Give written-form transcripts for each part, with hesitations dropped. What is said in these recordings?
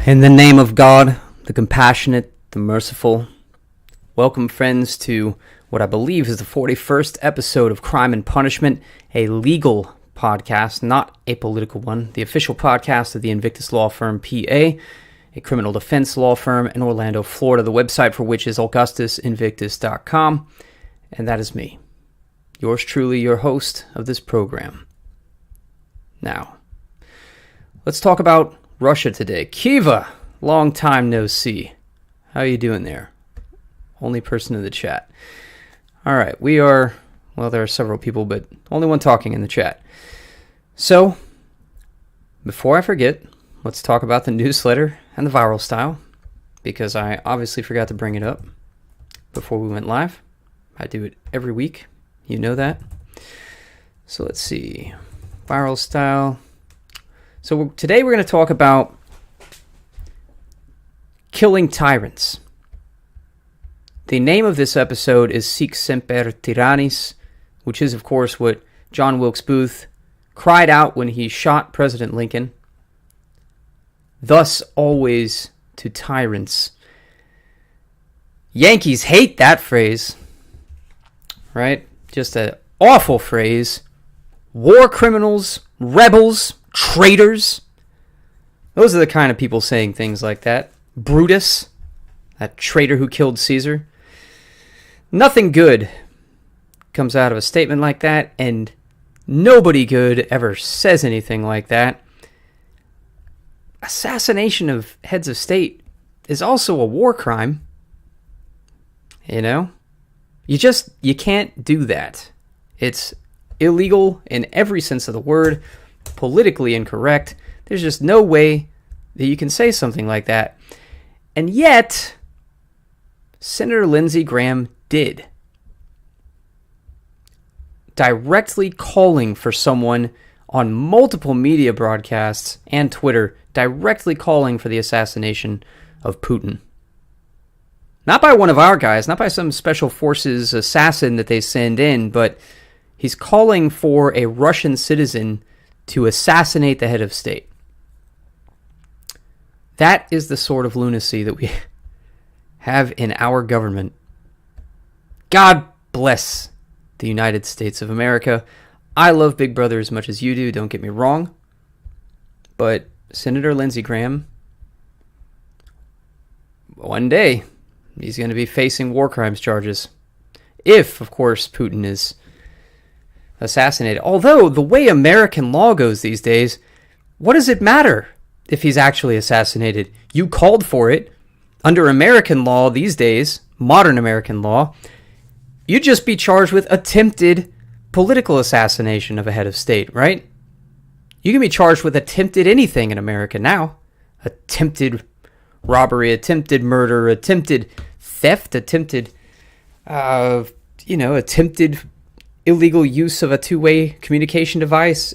In the name of God, the compassionate, the merciful, welcome friends to what I believe is the 41st episode of Crime and Punishment, a legal podcast, not a political one, the official podcast of the Invictus Law Firm, PA, a criminal defense law firm in Orlando, Florida, the website for which is augustusinvictus.com, and that is me, yours truly, your host of this program. Now, let's talk about Russia today. Kiva, long time no see. How are you doing there? Only person in the chat. All right, there are several people, but only one talking in the chat. So, before I forget, let's talk about the newsletter and the viral style, because I obviously forgot to bring it up before we went live. I do it every week. You know that. So let's see. Viral style. So today we're going to talk about killing tyrants. The name of this episode is SIC, SEMPER, TYRANNIS, which is, of course, what John Wilkes Booth cried out when he shot President Lincoln. Thus always to tyrants. Yankees hate that phrase, right? Just an awful phrase. War criminals, rebels, traitors. Those are the kind of people saying things like that. Brutus, that traitor who killed Caesar. Nothing good comes out of a statement like that, and nobody good ever says anything like that. Assassination of heads of state is also a war crime. You know? You can't do that. It's illegal in every sense of the word, politically incorrect. There's just no way that you can say something like that. And yet, Senator Lindsey Graham did. Directly calling for someone on multiple media broadcasts and Twitter, directly calling for the assassination of Putin. Not by one of our guys, not by some special forces assassin that they send in, but he's calling for a Russian citizen to assassinate the head of state. That is the sort of lunacy that we have in our government. God bless the United States of America. I love Big Brother as much as you do, don't get me wrong. But Senator Lindsey Graham, one day, he's going to be facing war crimes charges. If, of course, Putin is assassinated. Although, the way American law goes these days, what does it matter if he's actually assassinated? You called for it. Under American law these days, modern American law, you'd just be charged with attempted political assassination of a head of state, right? You can be charged with attempted anything in America now. Attempted robbery, attempted murder, attempted theft, attempted illegal use of a two-way communication device,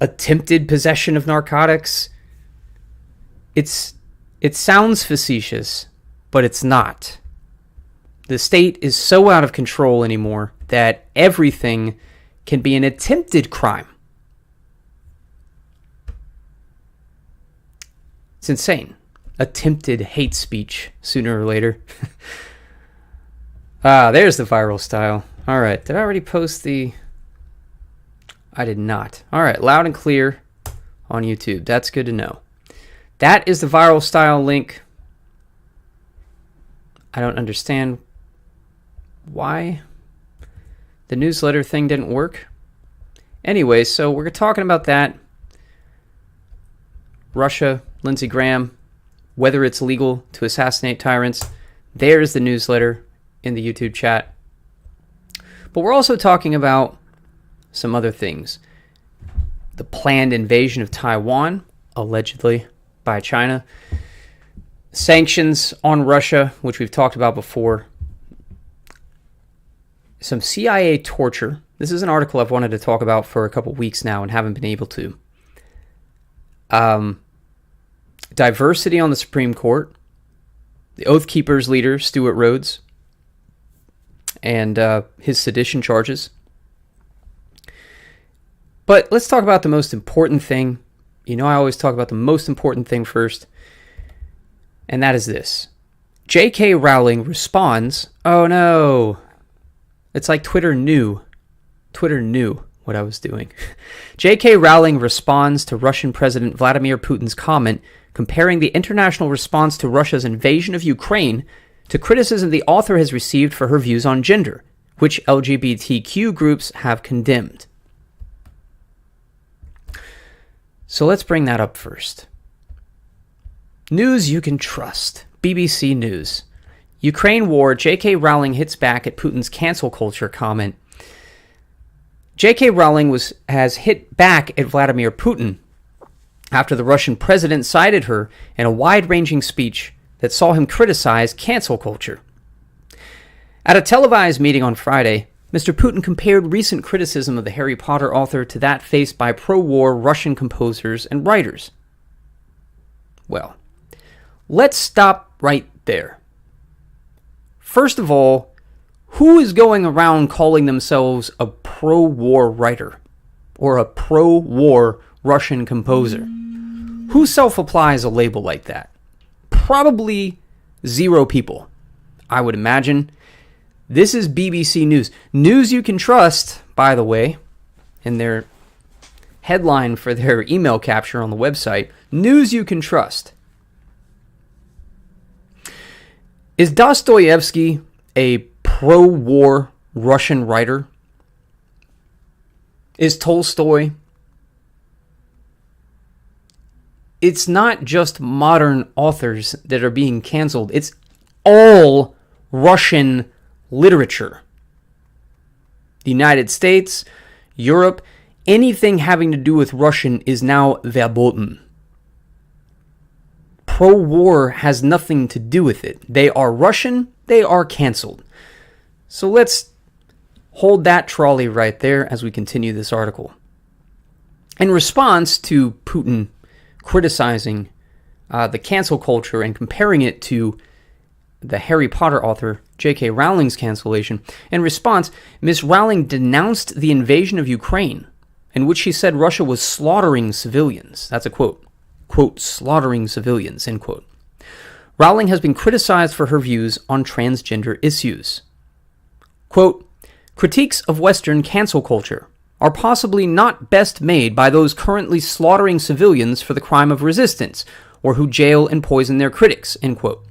attempted possession of narcotics. It sounds facetious, but it's not. The state is so out of control anymore that everything can be an attempted crime. It's insane. Attempted hate speech sooner or later. There's the viral style. All right, did I already post the... I did not. All right, loud and clear on YouTube. That's good to know. That is the viral style link. I don't understand why the newsletter thing didn't work. Anyway, so we're talking about that. Russia, Lindsey Graham, whether it's legal to assassinate tyrants. There's the newsletter in the YouTube chat. But we're also talking about some other things. The planned invasion of Taiwan, allegedly by China. Sanctions on Russia, which we've talked about before. Some CIA torture. This is an article I've wanted to talk about for a couple weeks now and haven't been able to. Diversity on the Supreme Court. The Oath Keepers leader, Stuart Rhodes, and his sedition charges. But let's talk about the most important thing. You know, I always talk about the most important thing first. and that is this. J.K. Rowling responds, oh no, it's like Twitter knew what I was doing. J.K. Rowling responds to Russian President Vladimir Putin's comment comparing the international response to Russia's invasion of Ukraine to criticism the author has received for her views on gender, which LGBTQ groups have condemned. So let's bring that up first. News you can trust. BBC News. Ukraine war, J.K. Rowling hits back at Putin's cancel culture comment. J.K. Rowling has hit back at Vladimir Putin after the Russian president cited her in a wide-ranging speech that saw him criticize cancel culture. At a televised meeting on Friday, Mr. Putin compared recent criticism of the Harry Potter author to that faced by pro-war Russian composers and writers. Well, let's stop right there. First of all, who is going around calling themselves a pro-war writer or a pro-war Russian composer? Who self-applies a label like that? Probably zero people, I would imagine. This is BBC News. News you can trust, by the way, in their headline for their email capture on the website. News you can trust. Is Dostoevsky a pro-war Russian writer? Is Tolstoy? It's not just modern authors that are being canceled. It's all Russian literature. The United States, Europe, anything having to do with Russian is now verboten. Pro-war has nothing to do with it. They are Russian, they are canceled. So let's hold that trolley right there as we continue this article. In response to Putin criticizing the cancel culture and comparing it to the Harry Potter author J.K. Rowling's cancellation, in response, Ms. Rowling denounced the invasion of Ukraine, in which she said Russia was slaughtering civilians. That's a quote. Quote, slaughtering civilians, end quote. Rowling has been criticized for her views on transgender issues. Quote, critiques of Western cancel culture are possibly not best made by those currently slaughtering civilians for the crime of resistance, or who jail and poison their critics, end quote.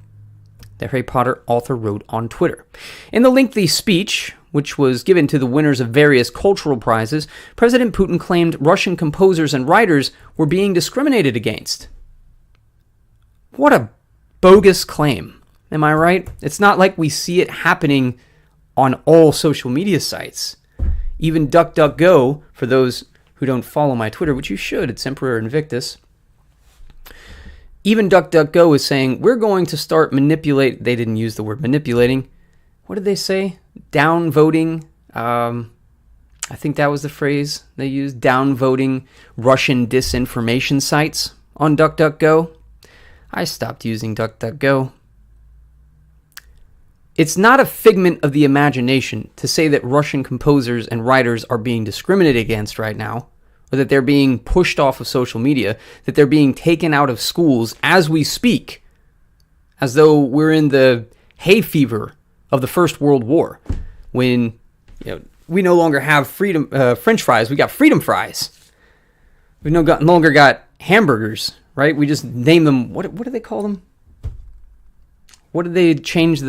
The Harry Potter author wrote on Twitter. In the lengthy speech, which was given to the winners of various cultural prizes, President Putin claimed Russian composers and writers were being discriminated against. What a bogus claim. Am I right? It's not like we see it happening on all social media sites. Even DuckDuckGo, for those who don't follow my Twitter, which you should, it's SEMPER or Invictus. Even DuckDuckGo is saying, we're going to start manipulate. They didn't use the word manipulating. What did they say? Downvoting. I think that was the phrase they used. Downvoting Russian disinformation sites on DuckDuckGo. I stopped using DuckDuckGo. It's not a figment of the imagination to say that Russian composers and writers are being discriminated against right now, or that they're being pushed off of social media, that they're being taken out of schools as we speak, as though we're in the hay fever of the First World War, when we no longer have French fries, we got freedom fries. We no longer got hamburgers, right? We just name them, what do they call them? What did they change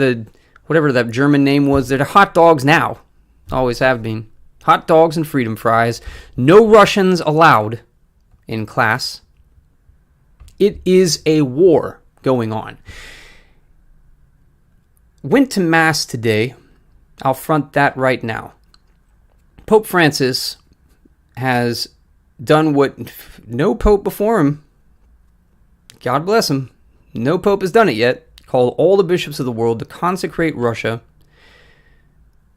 whatever that German name was? They're hot dogs now, always have been. Hot dogs and freedom fries. No Russians allowed in class. It is a war going on. Went to Mass today. I'll front that right now. Pope Francis has done what no pope before him, God bless him, no pope has done it yet, called all the bishops of the world to consecrate Russia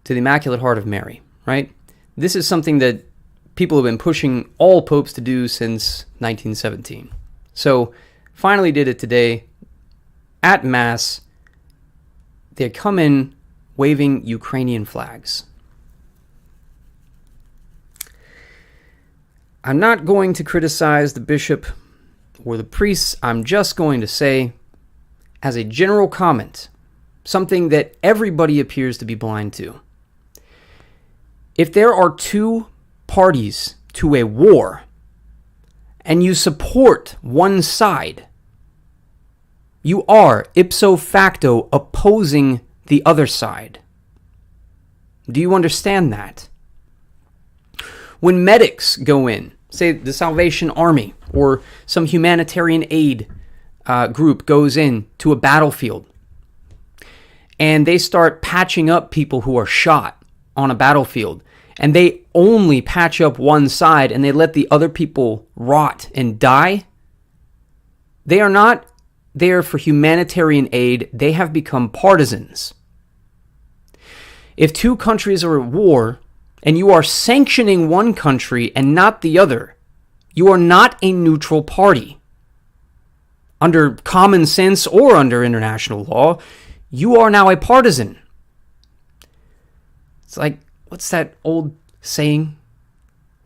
to the Immaculate Heart of Mary, right? This is something that people have been pushing all popes to do since 1917. So, finally did it today at Mass. They come in waving Ukrainian flags. I'm not going to criticize the bishop or the priests. I'm just going to say, as a general comment, something that everybody appears to be blind to. If there are two parties to a war and you support one side, you are ipso facto opposing the other side. Do you understand that? When medics go in, say the Salvation Army or some humanitarian aid group goes in to a battlefield and they start patching up people who are shot on a battlefield, and they only patch up one side and they let the other people rot and die, they are not there for humanitarian aid. They have become partisans. If two countries are at war and you are sanctioning one country and not the other, you are not a neutral party. Under common sense or under international law, you are now a partisan. It's like, what's that old saying?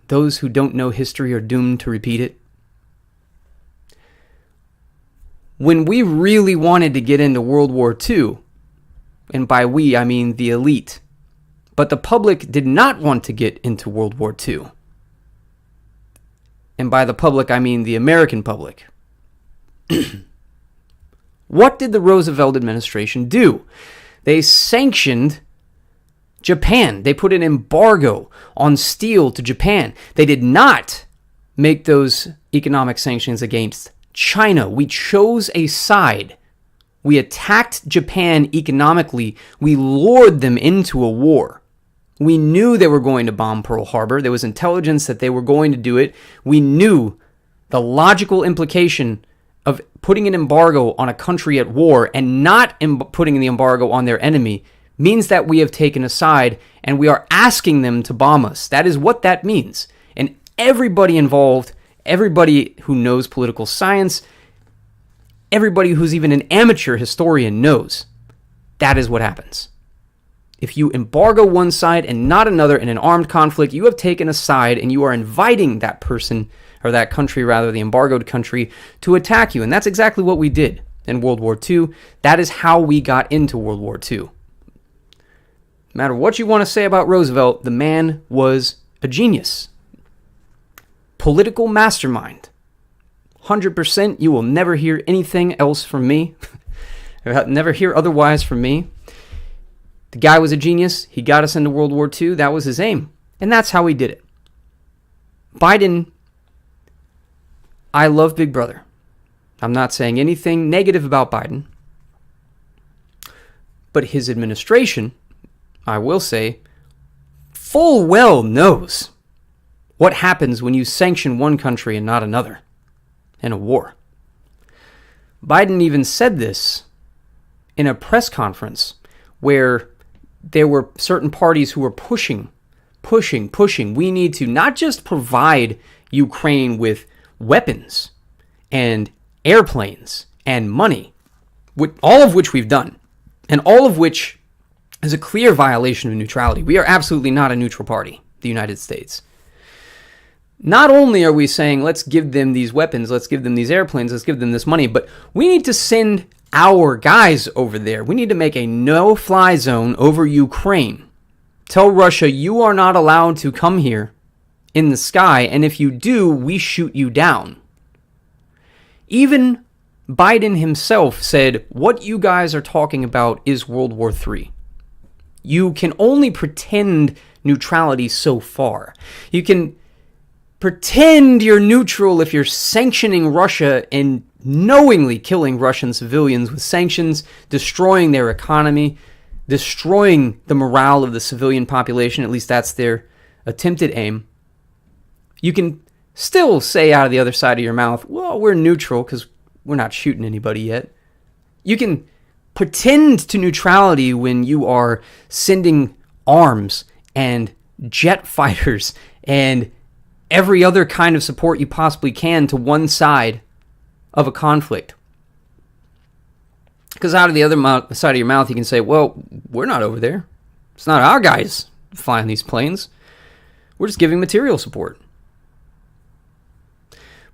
Those who don't know history are doomed to repeat it. When we really wanted to get into World War II, and by we, I mean the elite, but the public did not want to get into World War II. And by the public, I mean the American public. What did the Roosevelt administration do? They sanctioned Japan. They put an embargo on steel to Japan. They did not make those economic sanctions against China. We chose a side. We attacked Japan economically. We lured them into a war. We knew they were going to bomb Pearl Harbor. There was intelligence that they were going to do it. We knew the logical implication of putting an embargo on a country at war and not putting the embargo on their enemy means that we have taken a side and we are asking them to bomb us. That is what that means. And everybody involved, everybody who knows political science, everybody who's even an amateur historian knows that is what happens. If you embargo one side and not another in an armed conflict, you have taken a side and you are inviting that person, or that country rather, the embargoed country, to attack you. And that's exactly what we did in World War II. That is how we got into World War II. No matter what you want to say about Roosevelt, the man was a genius. Political mastermind. 100%, you will never hear anything else from me. Never hear otherwise from me. The guy was a genius. He got us into World War II. That was his aim. And that's how he did it. Biden, I love Big Brother. I'm not saying anything negative about Biden. But his administration, I will say, full well knows what happens when you sanction one country and not another in a war. Biden even said this in a press conference where there were certain parties who were pushing. We need to not just provide Ukraine with weapons and airplanes and money, all of which we've done, and all of which is a clear violation of neutrality. We are absolutely not a neutral party, the United States. Not only are we saying, let's give them these weapons, let's give them these airplanes, let's give them this money, but we need to send our guys over there. We need to make a no-fly zone over Ukraine. Tell Russia, you are not allowed to come here in the sky, and if you do, we shoot you down. Even Biden himself said, what you guys are talking about is World War III. You can only pretend neutrality so far. You can pretend you're neutral if you're sanctioning Russia and knowingly killing Russian civilians with sanctions, destroying their economy, destroying the morale of the civilian population. At least that's their attempted aim. You can still say out of the other side of your mouth, well, we're neutral because we're not shooting anybody yet. You can pretend to neutrality when you are sending arms and jet fighters and every other kind of support you possibly can to one side of a conflict. Because out of the other side of your mouth, you can say, well, we're not over there. It's not our guys flying these planes. We're just giving material support.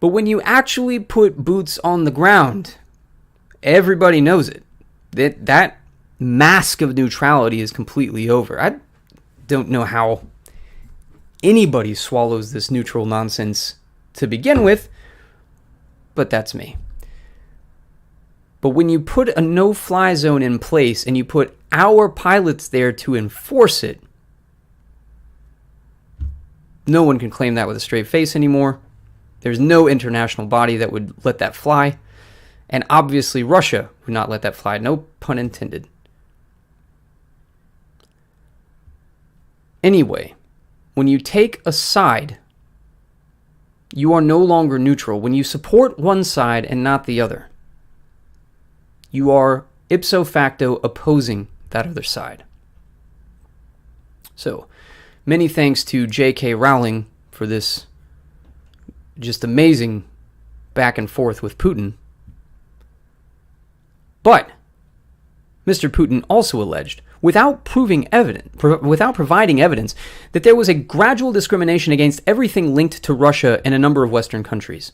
But when you actually put boots on the ground Everybody knows it. That mask of neutrality is completely over. I don't know how anybody swallows this neutral nonsense to begin with, but that's me. But when you put a no-fly zone in place and you put our pilots there to enforce it, no one can claim that with a straight face anymore. There's no international body that would let that fly. And obviously Russia would not let that fly. No pun intended. Anyway, when you take a side, you are no longer neutral. When you support one side and not the other, you are ipso facto opposing that other side. So, many thanks to J.K. Rowling for this just amazing back and forth with Putin. But Mr. Putin also alleged, without providing evidence, that there was a gradual discrimination against everything linked to Russia and a number of Western countries.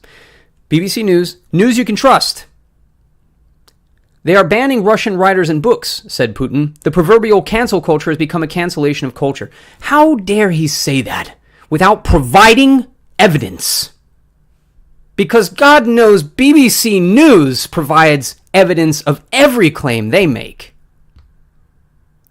BBC News, news you can trust. They are banning Russian writers and books, said Putin. The proverbial cancel culture has become a cancellation of culture. How dare he say that without providing evidence? Because God knows BBC News provides evidence of every claim they make.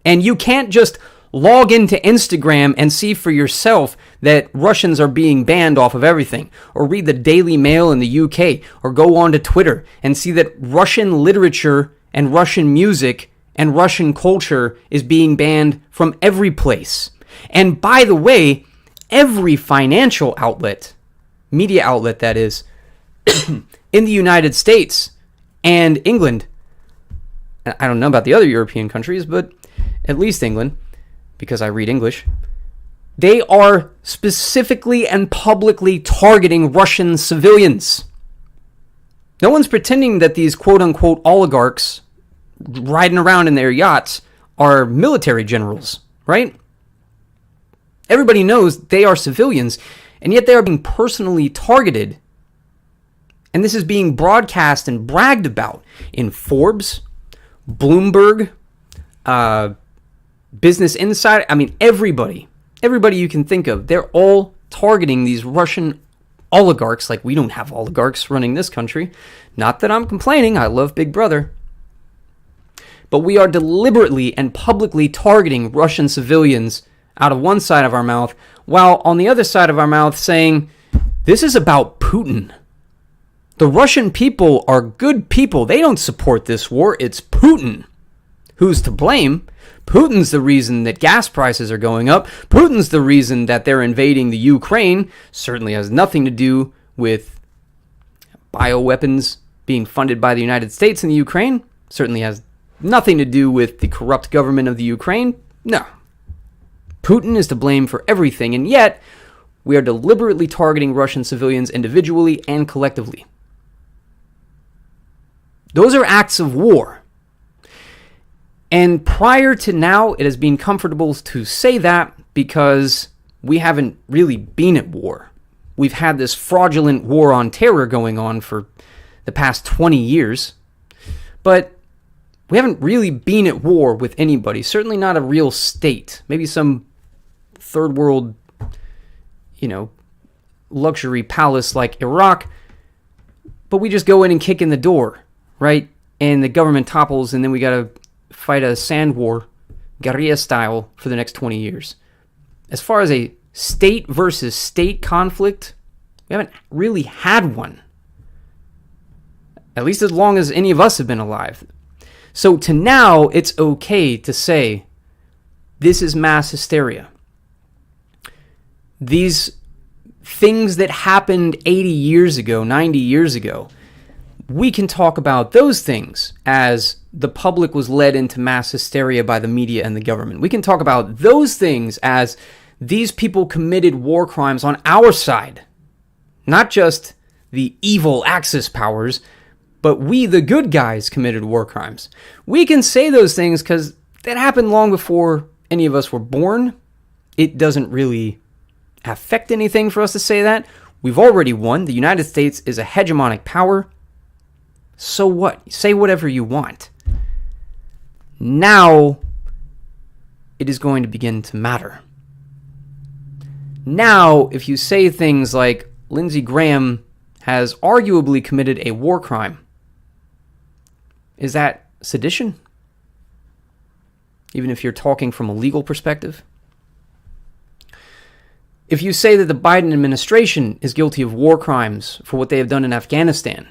And you can't just log into Instagram and see for yourself that Russians are being banned off of everything, or read the Daily Mail in the UK, or go on to Twitter and see that Russian literature and Russian music and Russian culture is being banned from every place. And by the way, every financial outlet, media outlet that is, in the United States and England, I don't know about the other European countries, but at least England, because I read English, they are specifically and publicly targeting Russian civilians. No one's pretending that these quote-unquote oligarchs riding around in their yachts are military generals, right? Everybody knows they are civilians, and yet they are being personally targeted. And this is being broadcast and bragged about in Forbes, Bloomberg, Business Insider. I mean, everybody you can think of, they're all targeting these Russian oligarchs. Like, we don't have oligarchs running this country. Not that I'm complaining. I love Big Brother. But we are deliberately and publicly targeting Russian civilians out of one side of our mouth, while on the other side of our mouth saying, this is about Putin. The Russian people are good people. They don't support this war. It's Putin. Who's to blame? Putin's the reason that gas prices are going up. Putin's the reason that they're invading the Ukraine. Certainly has nothing to do with bioweapons being funded by the United States in the Ukraine. Certainly has nothing to do with the corrupt government of the Ukraine. No. Putin is to blame for everything, and yet we are deliberately targeting Russian civilians individually and collectively. Those are acts of war. And prior to now, it has been comfortable to say that because we haven't really been at war. We've had this fraudulent war on terror going on for the past 20 years. But we haven't really been at war with anybody. Certainly not a real state. Maybe some third world, luxury palace like Iraq. But we just go in and kick in the door, right? And the government topples, and then we got to fight a sand war, guerrilla style, for the next 20 years. As far as a state versus state conflict, we haven't really had one. At least as long as any of us have been alive. So to now, it's okay to say, this is mass hysteria. These things that happened 80 years ago, 90 years ago, we can talk about those things as the public was led into mass hysteria by the media and the government. We can talk about those things as these people committed war crimes on our side. Not just the evil Axis powers, but we, the good guys, committed war crimes. We can say those things because that happened long before any of us were born. It doesn't really affect anything for us to say that. We've already won. The United States is a hegemonic power. So what? Say whatever you want. Now, it is going to begin to matter. Now, if you say things like Lindsey Graham has arguably committed a war crime, is that sedition? Even if you're talking from a legal perspective? If you say that the Biden administration is guilty of war crimes for what they have done in Afghanistan,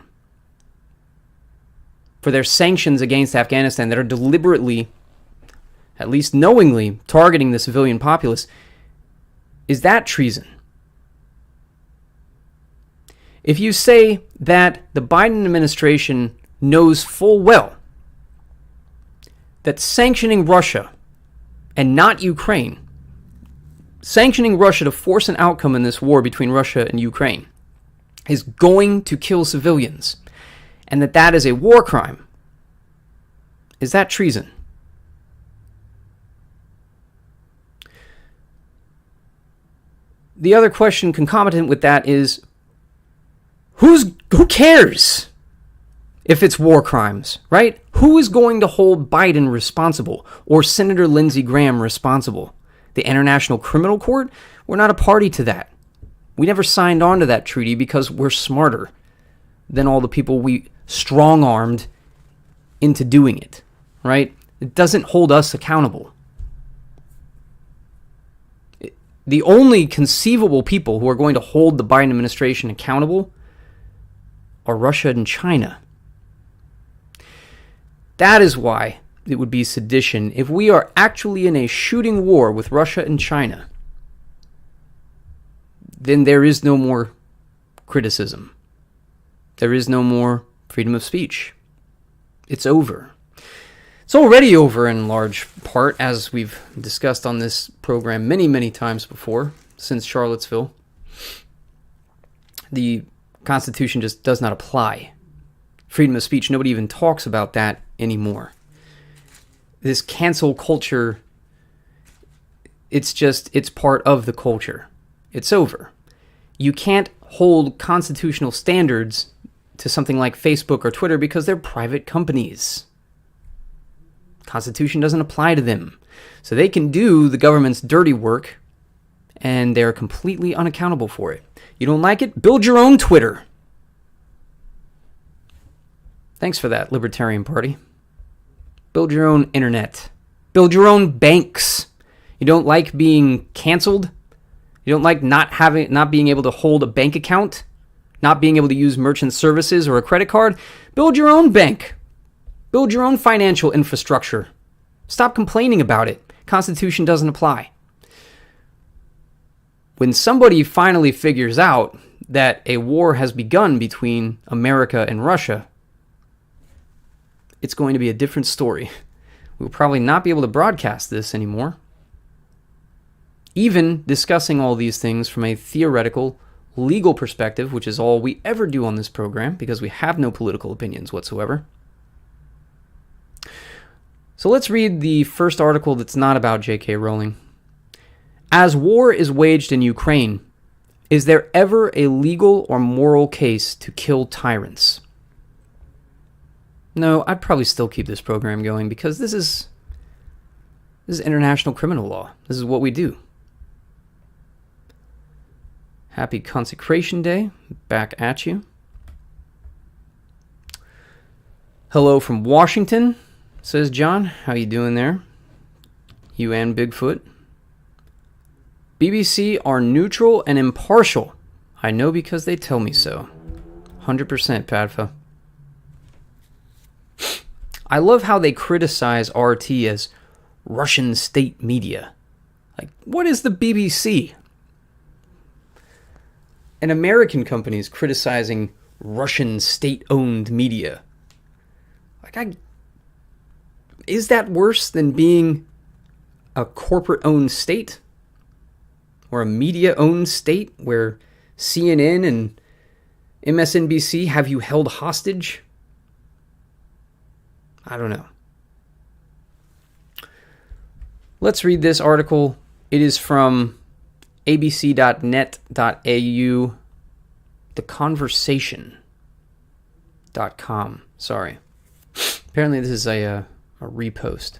for their sanctions against Afghanistan that are deliberately, at least knowingly, targeting the civilian populace, is that treason? If you say that the Biden administration knows full well that sanctioning Russia and not Ukraine, sanctioning Russia to force an outcome in this war between Russia and Ukraine is going to kill civilians, and that that is a war crime, is that treason? The other question concomitant with that is, who cares if it's war crimes, right? Who is going to hold Biden responsible or Senator Lindsey Graham responsible? The International Criminal Court? We're not a party to that. We never signed on to that treaty because we're smarter than all the people we strong-armed into doing it, right? It doesn't hold us accountable. The only conceivable people who are going to hold the Biden administration accountable are Russia and China. That is why it would be sedition if we are actually in a shooting war with Russia and China. Then there is no more criticism. There is no more freedom of speech. It's over. It's already over in large part, as we've discussed on this program many, many times before, since Charlottesville. The Constitution just does not apply. Freedom of speech, nobody even talks about that anymore. This cancel culture, it's part of the culture. It's over. You can't hold constitutional standards to something like Facebook or Twitter because they're private companies. Constitution doesn't apply to them. So they can do the government's dirty work, and they're completely unaccountable for it. You don't like it? Build your own Twitter. Thanks for that, Libertarian Party. Build your own internet. Build your own banks. You don't like being canceled? You don't like not being able to hold a bank account? Not being able to use merchant services or a credit card? Build your own bank. Build your own financial infrastructure. Stop complaining about it. Constitution doesn't apply. When somebody finally figures out that a war has begun between America and Russia, it's going to be a different story. We'll probably not be able to broadcast this anymore. Even discussing all these things from a theoretical, legal perspective, which is all we ever do on this program because we have no political opinions whatsoever. So let's read the first article that's not about J.K. Rowling. As war is waged in Ukraine, is there ever a legal or moral case to kill tyrants? No, I'd probably still keep this program going because this is international criminal law. This is what we do. Happy Consecration Day. Back at you. Hello from Washington, says John. How you doing there? You and Bigfoot. BBC are neutral and impartial. I know because they tell me so. 100% Padfa. I love how they criticize RT as Russian state media. Like, what is the BBC? An American company is criticizing Russian state-owned media. Is that worse than being a corporate-owned state? Or a media-owned state where CNN and MSNBC have you held hostage? I don't know. Let's read this article. It is from abc.net.au, theconversation.com. TheTweet.com. Sorry. Apparently this is a repost.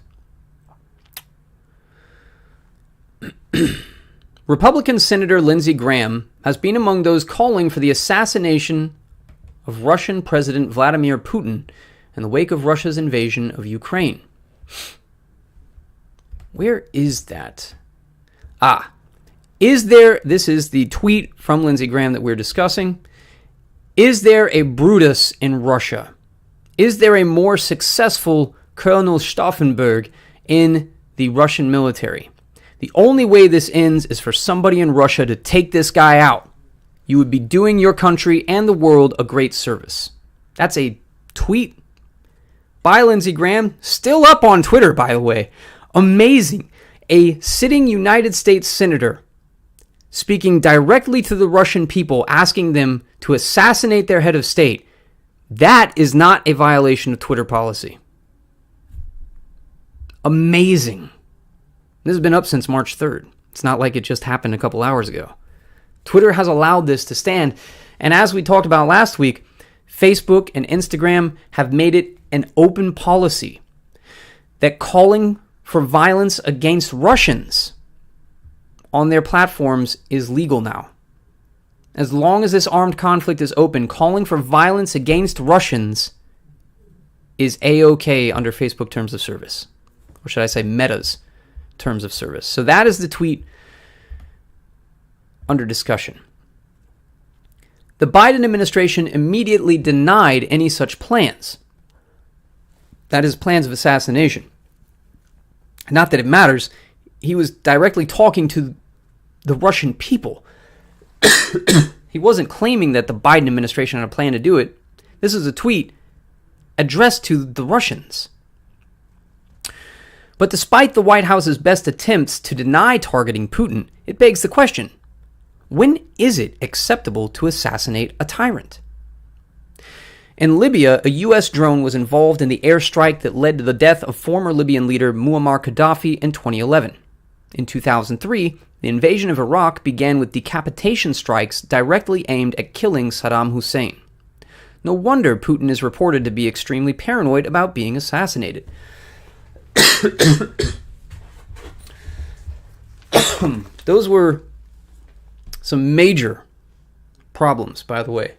Republican Senator Lindsey Graham has been among those calling for the assassination of Russian President Vladimir Putin in the wake of Russia's invasion of Ukraine. Where is that? This is the tweet from Lindsey Graham that we're discussing. Is there a Brutus in Russia? Is there a more successful Colonel Stauffenberg in the Russian military? The only way this ends is for somebody in Russia to take this guy out. You would be doing your country and the world a great service. That's a tweet by Lindsey Graham, still up on Twitter, by the way. Amazing. A sitting United States senator speaking directly to the Russian people, asking them to assassinate their head of state. That is not a violation of Twitter policy. Amazing. This has been up since March 3rd. It's not like it just happened a couple hours ago. Twitter has allowed this to stand. And as we talked about last week, Facebook and Instagram have made it an open policy that calling for violence against Russians on their platforms is legal now. As long as this armed conflict is open, calling for violence against Russians is A-OK under Facebook terms of service. Or should I say Meta's terms of service. So that is the tweet under discussion. The Biden administration immediately denied any such plans. That is, plans of assassination. Not that it matters. He was directly talking to the Russian people. He wasn't claiming that the Biden administration had a plan to do it. This is a tweet addressed to the Russians. But despite the White House's best attempts to deny targeting Putin, it begs the question, when is it acceptable to assassinate a tyrant? In Libya, a U.S. drone was involved in the airstrike that led to the death of former Libyan leader Muammar Gaddafi in 2011. In 2003, the invasion of Iraq began with decapitation strikes directly aimed at killing Saddam Hussein. No wonder Putin is reported to be extremely paranoid about being assassinated. Those were some major problems, by the way.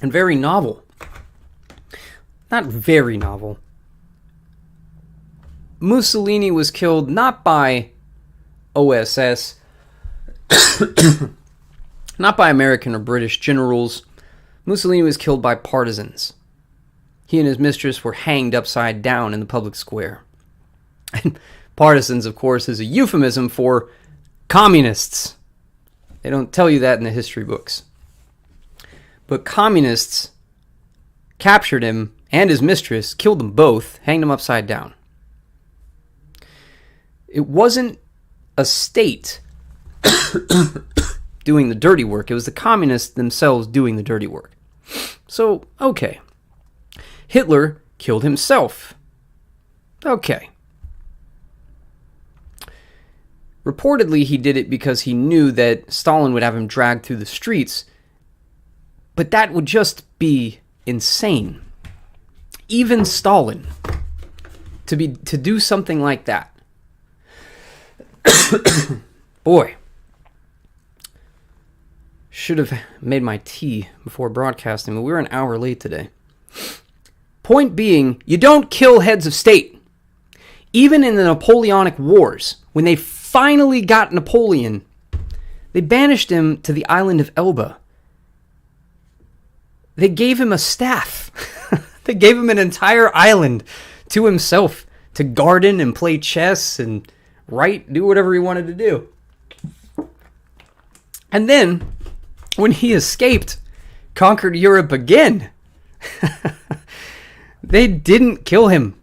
And very novel. Not very novel. Mussolini was killed not by OSS, not by American or British generals. Mussolini was killed by partisans. He and his mistress were hanged upside down in the public square. And partisans, of course, is a euphemism for communists. They don't tell you that in the history books. But communists captured him and his mistress, killed them both, hanged them upside down. It wasn't a state doing the dirty work. It was the communists themselves doing the dirty work. So, okay. Hitler killed himself. Okay. Reportedly, he did it because he knew that Stalin would have him dragged through the streets. But that would just be insane. Even Stalin, to do something like that. Boy. Should have made my tea before broadcasting, but we're an hour late today. Point being, you don't kill heads of state. Even in the Napoleonic Wars, when they finally got Napoleon, they banished him to the island of Elba. They gave him a staff. They gave him an entire island to himself to garden and play chess and write, do whatever he wanted to do. And then, when he escaped, conquered Europe again, they didn't kill him.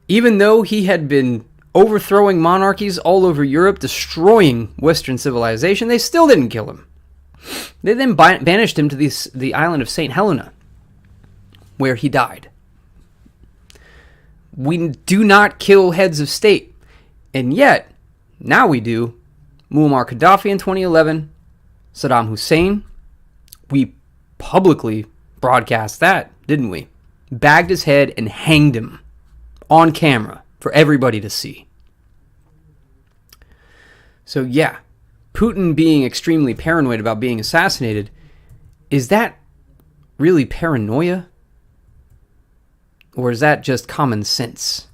Even though he had been overthrowing monarchies all over Europe, destroying Western civilization, they still didn't kill him. They then banished him to the island of St. Helena, where he died. We do not kill heads of state. And yet, now we do. Muammar Gaddafi in 2011, Saddam Hussein, We publicly broadcast that, didn't we? Bagged his head and hanged him on camera for everybody to see. So yeah, Putin being extremely paranoid about being assassinated, is that really paranoia? Or is that just common sense?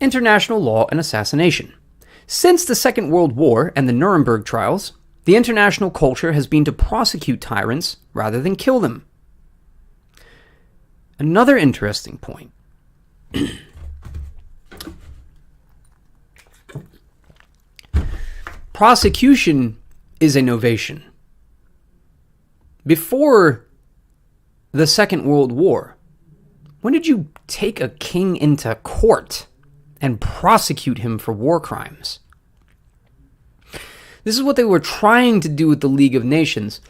International law and assassination. Since the Second World War and the Nuremberg trials, the international culture has been to prosecute tyrants rather than kill them. Another interesting point. Prosecution is a novation. Before the Second World War, when did you take a king into court and prosecute him for war crimes? This is what they were trying to do with the League of Nations.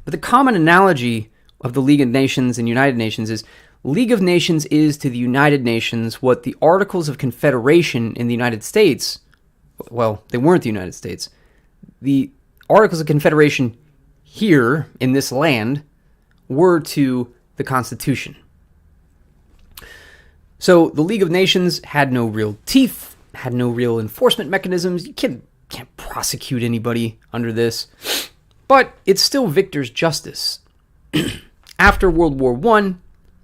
But the common analogy of the League of Nations and United Nations is League of Nations is to the United Nations what the Articles of Confederation in the United States, well, they weren't the United States. The Articles of Confederation here in this land were to the Constitution. So the League of Nations had no real teeth, had no real enforcement mechanisms. You can't prosecute anybody under this. But it's still victor's justice. After World War I,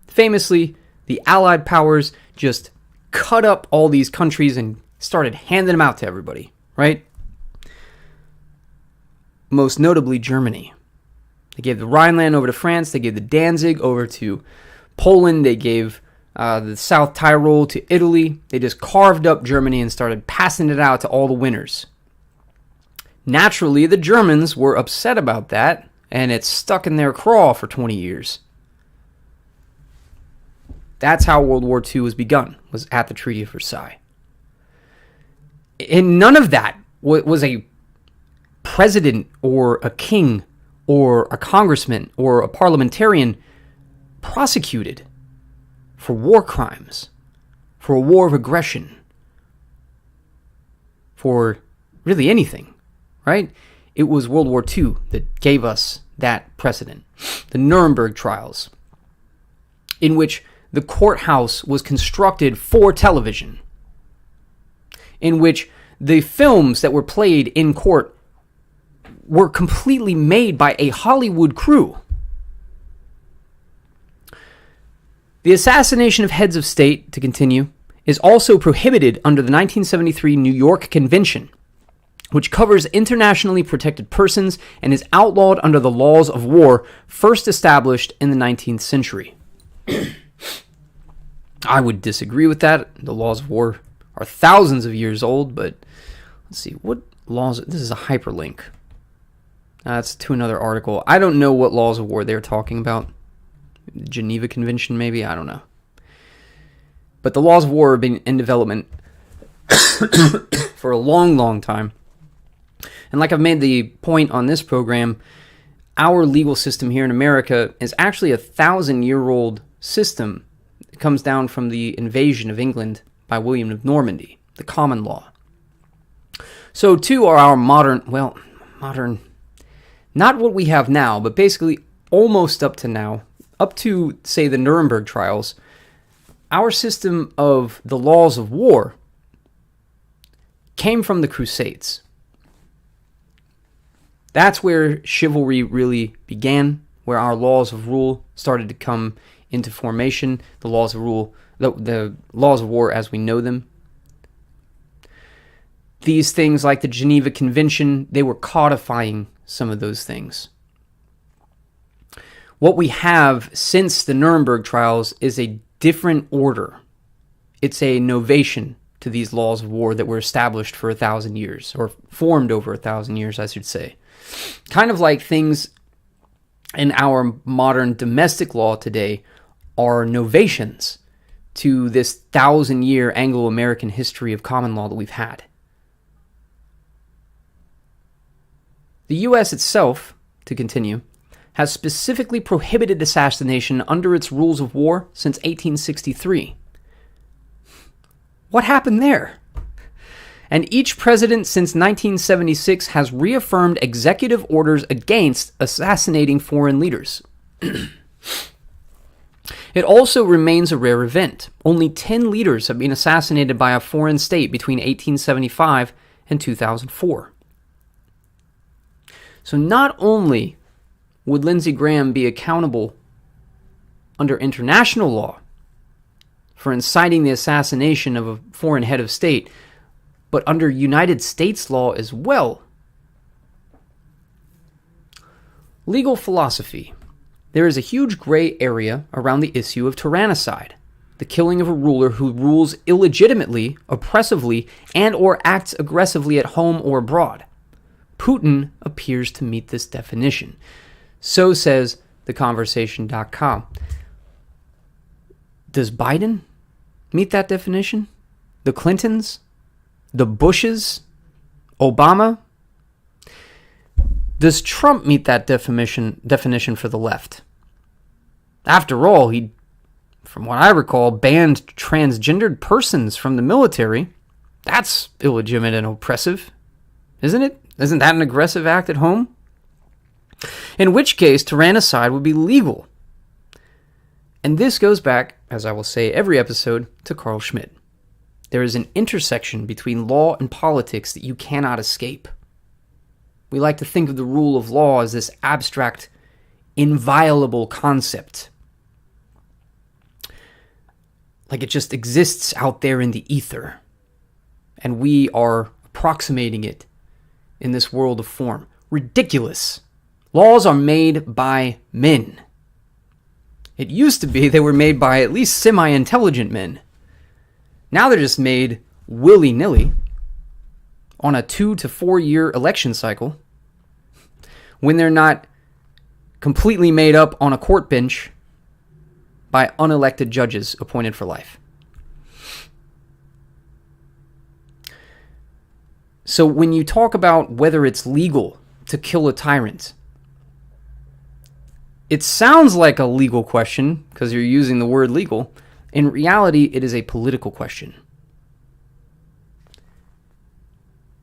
famously, the Allied powers just cut up all these countries and started handing them out to everybody, right? Most notably Germany. They gave the Rhineland over to France. They gave the Danzig over to Poland. They gave the South Tyrol to Italy. They just carved up Germany and started passing it out to all the winners. Naturally, the Germans were upset about that, and it stuck in their craw for 20 years. That's how World War II was begun, was at the Treaty of Versailles. And none of that was a president or a king or a congressman or a parliamentarian prosecuted for war crimes, for a war of aggression, for really anything, right? It was World War II that gave us that precedent. The Nuremberg trials, in which the courthouse was constructed for television, in which the films that were played in court were completely made by a Hollywood crew. The assassination of heads of state, to continue, is also prohibited under the 1973 New York Convention, which covers internationally protected persons and is outlawed under the laws of war first established in the 19th century. I would disagree with that. The laws of war are thousands of years old, but let's see, what laws? This is a hyperlink. That's to another article. I don't know what laws of war they're talking about. Geneva Convention, maybe? I don't know. But the laws of war have been in development for a long, long time. And like I've made the point on this program, our legal system here in America is actually a 1,000-year-old system. It comes down from the invasion of England by William of Normandy, the common law. So too are our modern, not what we have now, but basically almost up to now, up to, say, the Nuremberg trials, our system of the laws of war came from the Crusades. That's where chivalry really began, where our laws of rule started to come into formation, the laws of rule, the laws of war as we know them. These things like the Geneva Convention, they were codifying some of those things. What we have since the Nuremberg trials is a different order. It's a novation to these laws of war that were established for 1,000 years, or formed over 1,000 years, I should say. Kind of like things in our modern domestic law today are novations to this 1,000-year Anglo-American history of common law that we've had. The U.S. itself, to continue, has specifically prohibited assassination under its rules of war since 1863. What happened there? And each president since 1976 has reaffirmed executive orders against assassinating foreign leaders. It also remains a rare event. Only 10 leaders have been assassinated by a foreign state between 1875 and 2004. So not only would Lindsey Graham be accountable under international law for inciting the assassination of a foreign head of state, but under United States law as well. Legal philosophy. There is a huge gray area around the issue of tyrannicide, the killing of a ruler who rules illegitimately, oppressively, and or acts aggressively at home or abroad. Putin appears to meet this definition. So says theconversation.com. Does Biden meet that definition? The Clintons? The Bushes? Obama? Does Trump meet that definition for the left? After all, he, from what I recall, banned transgendered persons from the military. That's illegitimate and oppressive, isn't it? Isn't that an aggressive act at home? In which case, tyrannicide would be legal. And this goes back, as I will say every episode, to Carl Schmitt. There is an intersection between law and politics that you cannot escape. We like to think of the rule of law as this abstract, inviolable concept. Like it just exists out there in the ether. And we are approximating it in this world of form. Ridiculous. Laws are made by men. It used to be they were made by at least semi-intelligent men. Now they're just made willy-nilly on a 2 to 4 year election cycle when they're not completely made up on a court bench by unelected judges appointed for life. So when you talk about whether it's legal to kill a tyrant, it sounds like a legal question because you're using the word legal. In reality, it is a political question.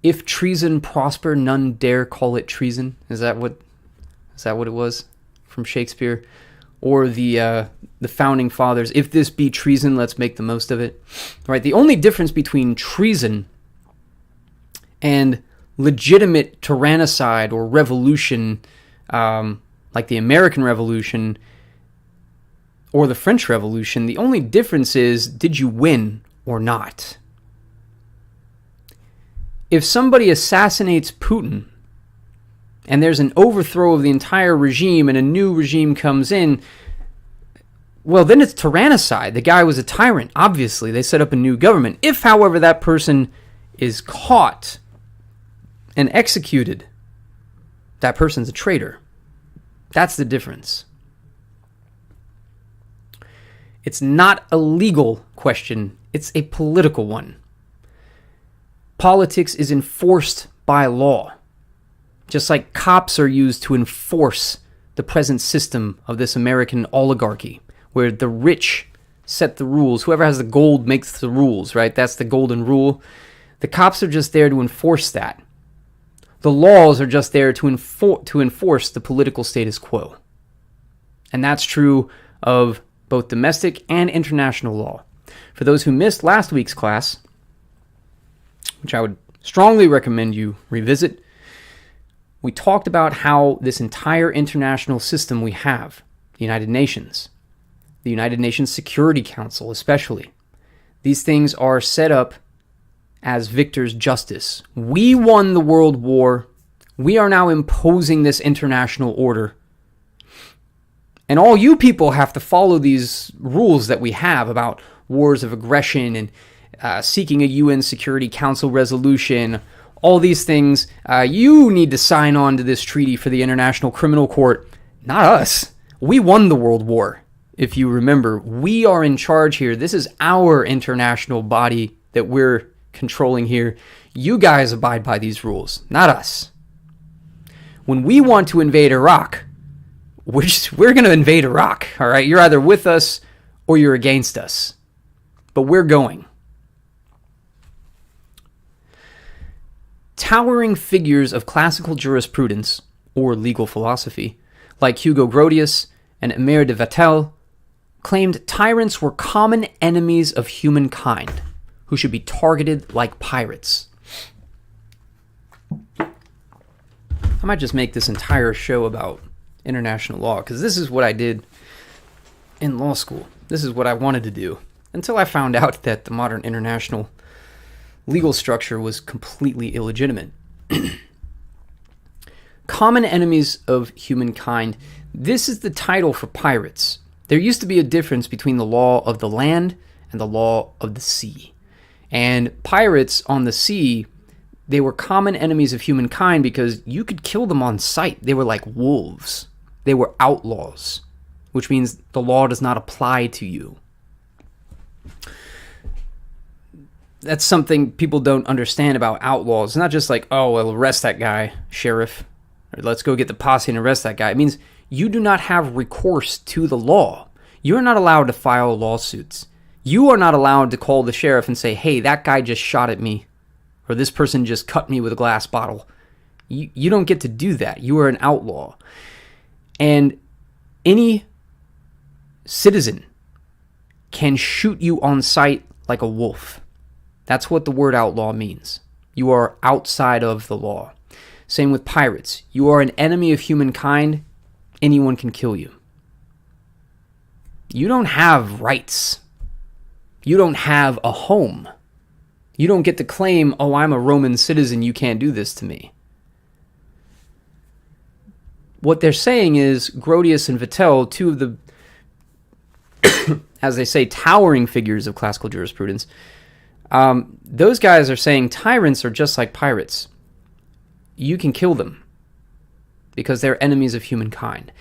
If treason prosper, none dare call it treason. Is that what it was from Shakespeare? Or the founding fathers, if this be treason, let's make the most of it. Right? The only difference between treason and legitimate tyrannicide or revolution, like the American Revolution or the French Revolution, the only difference is, did you win or not? If somebody assassinates Putin and there's an overthrow of the entire regime and a new regime comes in, well, then it's tyrannicide. The guy was a tyrant, obviously. They set up a new government. If, however, that person is caught and executed, that person's a traitor. That's the difference. It's not a legal question. It's a political one. Politics is enforced by law. Just like cops are used to enforce the present system of this American oligarchy, where the rich set the rules. Whoever has the gold makes the rules, right? That's the golden rule. The cops are just there to enforce that. The laws are just there to enforce the political status quo. And that's true of both domestic and international law. For those who missed last week's class, which I would strongly recommend you revisit, we talked about how this entire international system we have, the United Nations Security Council especially, these things are set up as victor's justice. We won the world war. We are now imposing this international order. And all you people have to follow these rules that we have about wars of aggression and seeking a UN Security Council resolution. All these things, you need to sign on to this treaty for the International Criminal Court. Not us. We won the World War. If you remember, we are in charge here. This is our international body that we're controlling here. You guys abide by these rules, not us. When we want to invade Iraq, we're going to invade Iraq, all right? You're either with us or you're against us. But we're going. Towering figures of classical jurisprudence, or legal philosophy, like Hugo Grotius and Emile de Vattel, claimed tyrants were common enemies of humankind who should be targeted like pirates. I might just make this entire show about international law, because this is what I did in law school. This is what I wanted to do, until I found out that the modern international legal structure was completely illegitimate. Common enemies of humankind. This is the title for pirates. There used to be a difference between the law of the land and the law of the sea. And pirates on the sea, they were common enemies of humankind because you could kill them on sight. They were like wolves. They were outlaws, which means the law does not apply to you. That's something people don't understand about outlaws. It's not just like, oh, well, arrest that guy, sheriff, or let's go get the posse and arrest that guy. It means you do not have recourse to the law. You're not allowed to file lawsuits. You are not allowed to call the sheriff and say, hey, that guy just shot at me, or this person just cut me with a glass bottle. You don't get to do that. You are an outlaw. And any citizen can shoot you on sight like a wolf. That's what the word outlaw means. You are outside of the law. Same with pirates. You are an enemy of humankind. Anyone can kill you. You don't have rights. You don't have a home. You don't get to claim, oh, I'm a Roman citizen, you can't do this to me. What they're saying is Grotius and Vattel, two of the, as they say, towering figures of classical jurisprudence, those guys are saying tyrants are just like pirates. You can kill them because they're enemies of humankind.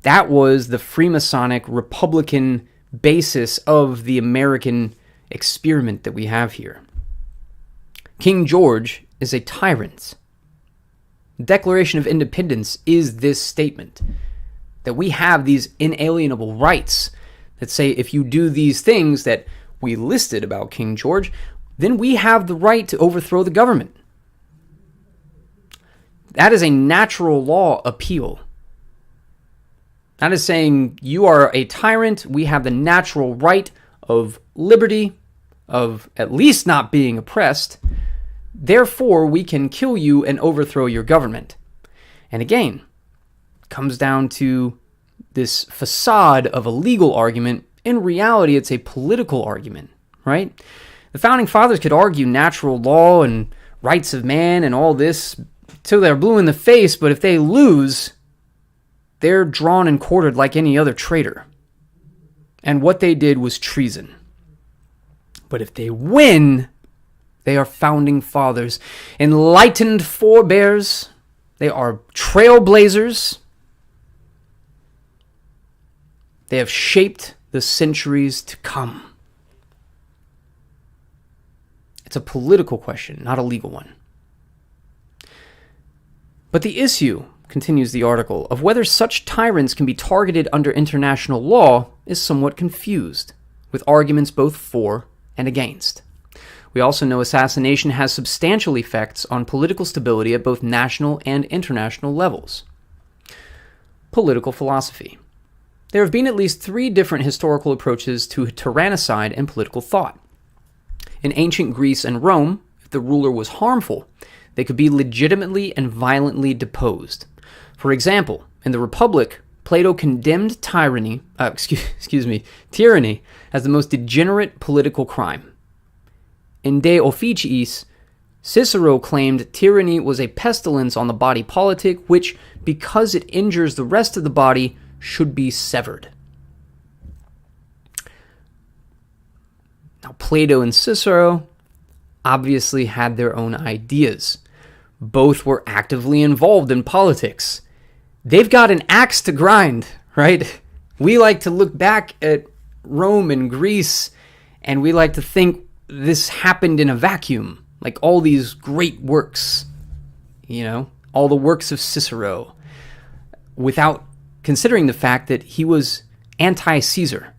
That was the Freemasonic Republican basis of the American experiment that we have here. King George is a tyrant. The Declaration of Independence is this statement that we have these inalienable rights that say if you do these things that we listed about King George, then we have the right to overthrow the government. That is a natural law appeal. That is saying you are a tyrant, we have the natural right of liberty, of at least not being oppressed, therefore we can kill you and overthrow your government. And again, it comes down to this facade of a legal argument. In reality, it's a political argument, right? The Founding Fathers could argue natural law and rights of man and all this till they're blue in the face, but if they lose, they're drawn and quartered like any other traitor. And what they did was treason. But if they win, they are founding fathers, enlightened forebears. They are trailblazers. They have shaped the centuries to come. It's a political question, not a legal one. But the issue, continues the article, of whether such tyrants can be targeted under international law is somewhat confused, with arguments both for and against. We also know assassination has substantial effects on political stability at both national and international levels. Political philosophy. There have been at least 3 different historical approaches to tyrannicide and political thought. In ancient Greece and Rome, if the ruler was harmful, they could be legitimately and violently deposed. For example, in the Republic, Plato condemned tyranny as the most degenerate political crime. In De Officiis, Cicero claimed tyranny was a pestilence on the body politic, which, because it injures the rest of the body, should be severed. Now, Plato and Cicero obviously had their own ideas. Both were actively involved in politics. They've got an axe to grind, right? We like to look back at Rome and Greece, and we like to think this happened in a vacuum, like all these great works, all the works of Cicero, without considering the fact that he was anti-Caesar.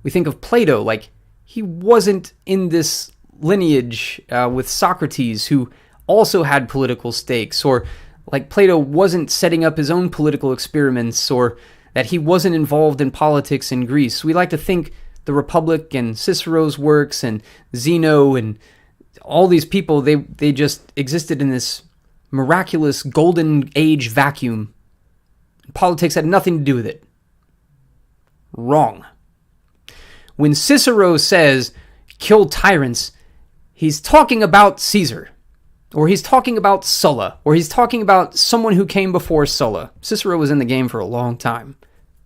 We think of Plato like he wasn't in this lineage with Socrates, who also had political stakes, or like Plato wasn't setting up his own political experiments, or that he wasn't involved in politics in Greece. We like to think the Republic and Cicero's works and Zeno and all these people, they just existed in this miraculous golden age vacuum. Politics had nothing to do with it. Wrong. When Cicero says, kill tyrants, he's talking about Caesar, or he's talking about Sulla, or he's talking about someone who came before Sulla. Cicero was in the game for a long time.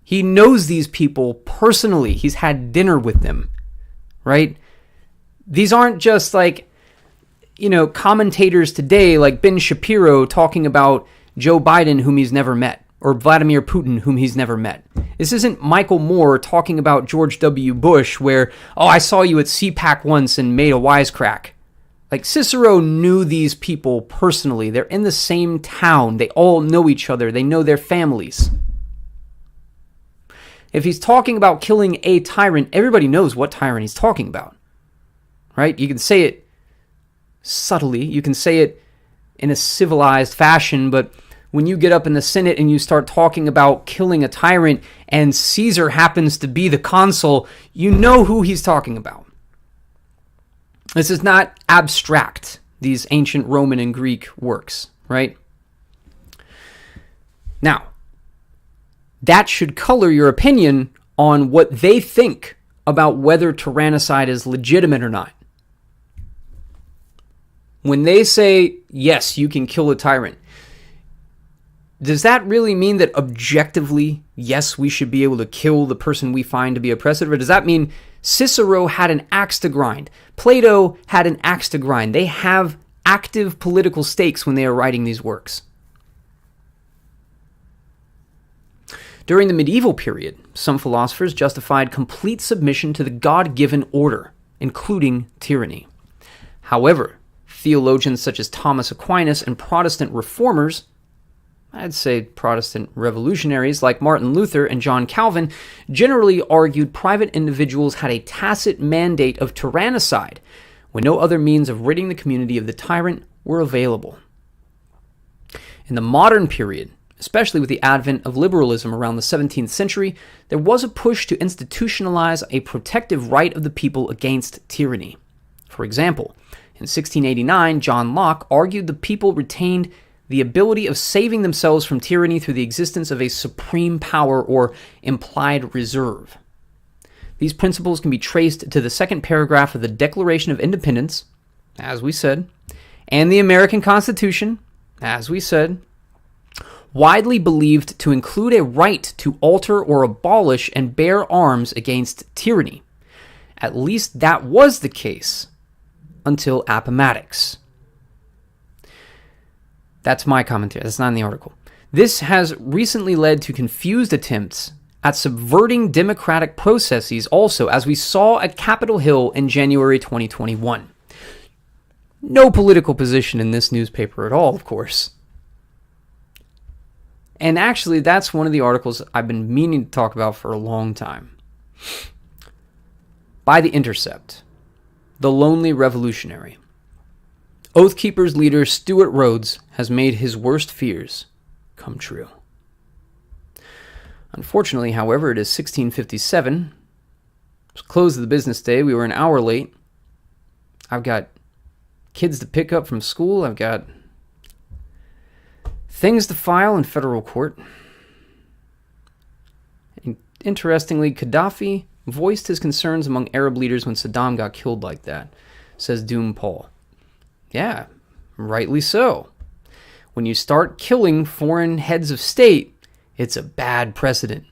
He knows these people personally. He's had dinner with them, right? These aren't just like, commentators today like Ben Shapiro talking about Joe Biden, whom he's never met, or Vladimir Putin, whom he's never met. This isn't Michael Moore talking about George W. Bush where, I saw you at CPAC once and made a wisecrack. Like, Cicero knew these people personally. They're in the same town. They all know each other. They know their families. If he's talking about killing a tyrant, everybody knows what tyrant he's talking about, right? You can say it subtly. You can say it in a civilized fashion, but when you get up in the Senate and you start talking about killing a tyrant and Caesar happens to be the consul, you know who he's talking about. This is not abstract, these ancient Roman and Greek works, right? Now, that should color your opinion on what they think about whether tyrannicide is legitimate or not. When they say, yes, you can kill a tyrant, does that really mean that objectively, yes, we should be able to kill the person we find to be oppressive? Or does that mean Cicero had an axe to grind? Plato had an axe to grind. They have active political stakes when they are writing these works. During the medieval period, some philosophers justified complete submission to the God-given order, including tyranny. However, theologians such as Thomas Aquinas and Protestant reformers, I'd say Protestant revolutionaries like Martin Luther and John Calvin, generally argued private individuals had a tacit mandate of tyrannicide when no other means of ridding the community of the tyrant were available. In the modern period, especially with the advent of liberalism around the 17th century, there was a push to institutionalize a protective right of the people against tyranny. For example, in 1689, John Locke argued the people retained the ability of saving themselves from tyranny through the existence of a supreme power or implied reserve. These principles can be traced to the second paragraph of the Declaration of Independence, as we said, and the American Constitution, as we said, widely believed to include a right to alter or abolish and bear arms against tyranny. At least that was the case until Appomattox. That's my commentary. That's not in the article. This has recently led to confused attempts at subverting democratic processes also, as we saw at Capitol Hill in January 2021. No political position in this newspaper at all, of course. And actually, that's one of the articles I've been meaning to talk about for a long time. By The Intercept, The Lonely Revolutionary. Oath Keepers leader Stuart Rhodes has made his worst fears come true. Unfortunately, however, it is 1657. It was close of the business day. We were an hour late. I've got kids to pick up from school. I've got things to file in federal court. And interestingly, Gaddafi voiced his concerns among Arab leaders when Saddam got killed like that, says Doom Paul. Yeah, rightly so. When you start killing foreign heads of state, it's a bad precedent.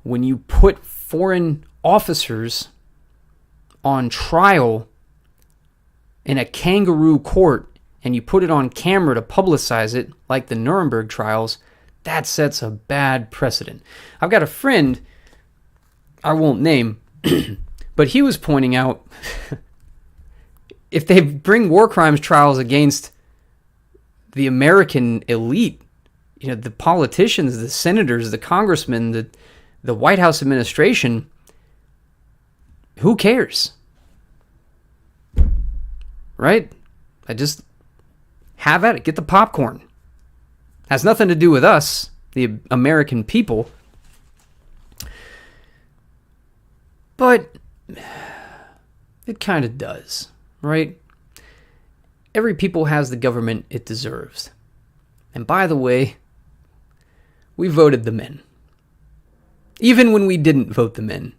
When you put foreign officers on trial in a kangaroo court and you put it on camera to publicize it, like the Nuremberg trials, that sets a bad precedent. I've got a friend, I won't name, but he was pointing out if they bring war crimes trials against the American elite, the politicians, the senators, the congressmen, the White House administration, who cares? Right? Have at it. Get the popcorn. Has nothing to do with us, the American people. But it kind of does, right? Every people has the government it deserves. And by the way, we voted them in. Even when we didn't vote them in,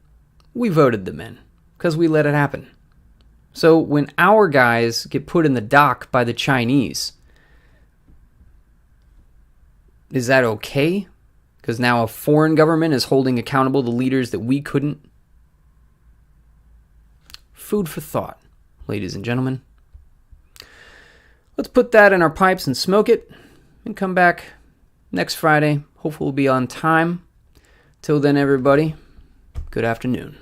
we voted them in because we let it happen. So when our guys get put in the dock by the Chinese, is that okay? Because now a foreign government is holding accountable the leaders that we couldn't? Food for thought, ladies and gentlemen. Let's put that in our pipes and smoke it and come back next Friday. Hopefully we'll be on time. Till then, everybody, good afternoon.